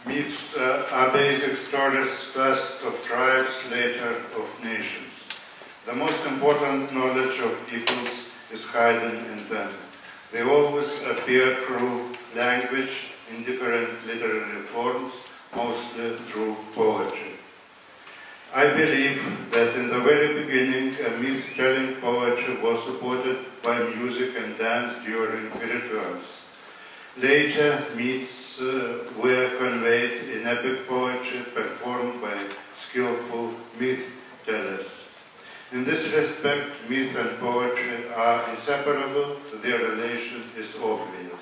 Myths are basic stories, first of tribes, later of nations. The most important knowledge of peoples is hidden in them. They always appear through language in different literary forms, mostly through poetry. I believe that in the very beginning, a myth-telling poetry was supported by music and dance during rituals. Later, myths were conveyed in epic poetry performed by skillful myth-tellers. In this respect, myth and poetry are inseparable. Their relation is obvious.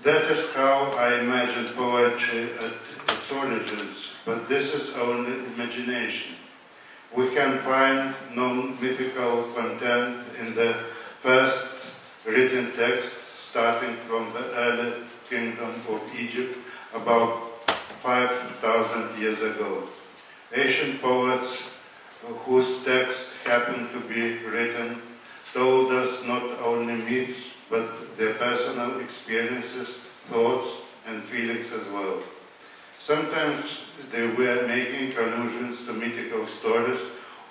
That is how I imagine poetry at its origins, but this is only imagination. We can find non-mythical content in the first written text starting from the early kingdom of Egypt about 5,000 years ago. Ancient poets whose texts happen to be written told us not only myths, but their personal experiences, thoughts, and feelings as well. Sometimes they were making allusions to mythical stories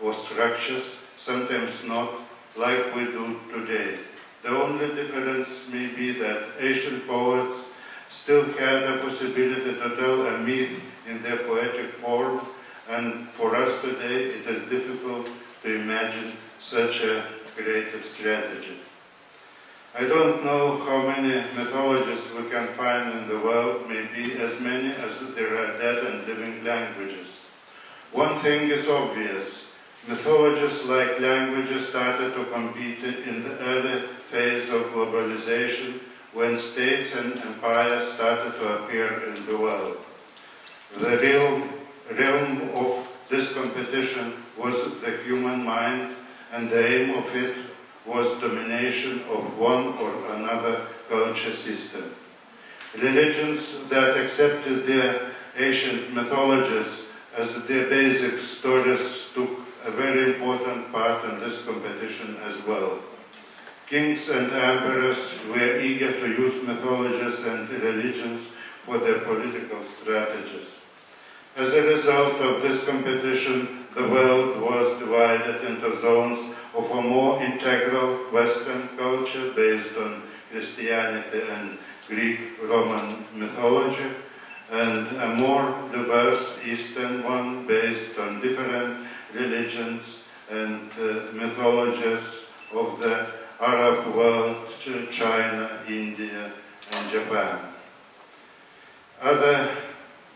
or structures, sometimes not, like we do today. The only difference may be that ancient poets still had the possibility to tell a myth in their poetic form, and for us today it is difficult to imagine such a creative strategy. I don't know how many mythologies we can find in the world, maybe as many as there are dead and living languages. One thing is obvious. Mythologies, like languages, started to compete in the early phase of globalization when states and empires started to appear in the world. The realm of this competition was the human mind, and the aim of it was domination of one or another culture system. Religions that accepted their ancient mythologies as their basic stories took a very important part in this competition as well. Kings and emperors were eager to use mythologies and religions for their political strategies. As a result of this competition, the world was divided into zones of a more integral Western culture based on Christianity and Greek-Roman mythology, and a more diverse Eastern one based on different religions and mythologies of the Arab world, China, India, and Japan. Other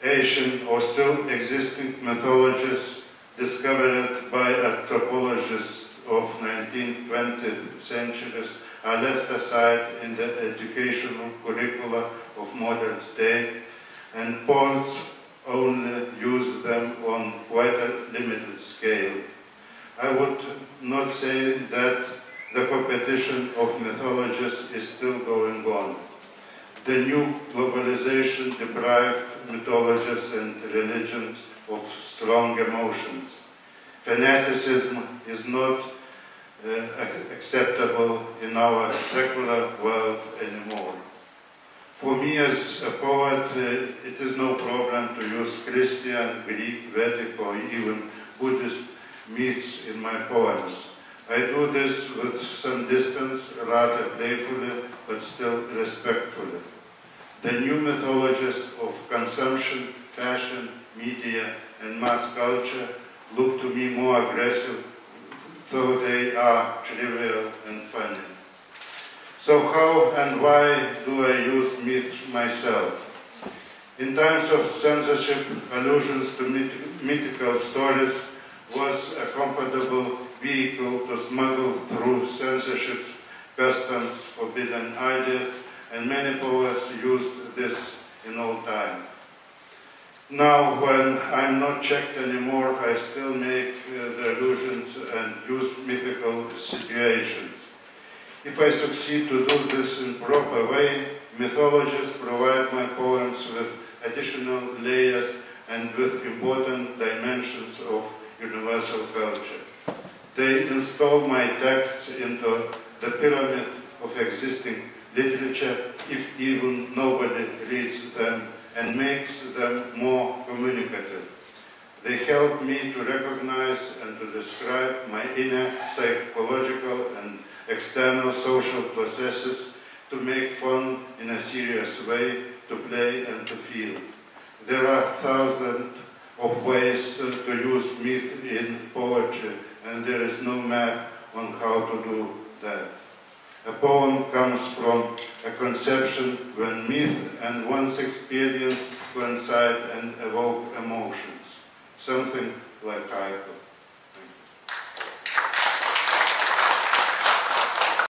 ancient or still existing mythologies discovered by anthropologists of 19th, 20th centuries are left aside in the educational curricula of modern state, and poets only use them on quite a limited scale. I would not say that the competition of mythologies is still going on. The new globalization deprived mythologies and religions of strong emotions. Fanaticism is not acceptable in our secular world anymore. For me as a poet, it is no problem to use Christian, Greek, Vedic, or even Buddhist myths in my poems. I do this with some distance, rather playfully, but still respectfully. The new mythologies of consumption, fashion, media, and mass culture look to me more aggressive, though they are trivial and funny. So how and why do I use myth myself? In times of censorship, allusions to mythical stories was a comfortable vehicle to smuggle through censorship, customs, forbidden ideas, and many poets used this in all time. Now, when I'm not checked anymore, I still make the allusions and use mythical situations. If I succeed to do this in proper way, mythologies provide my poems with additional layers and with important dimensions of universal culture. They install my texts into the pyramid of existing literature, if even nobody reads them and makes them more communicative. They help me to recognize and to describe my inner psychological and external social processes, to make fun in a serious way, to play and to feel. There are thousands of ways to use myth in poetry, and there is no map on how to do that. A poem comes from a conception when myth and one's experience coincide and evoke emotions, something like Haiku.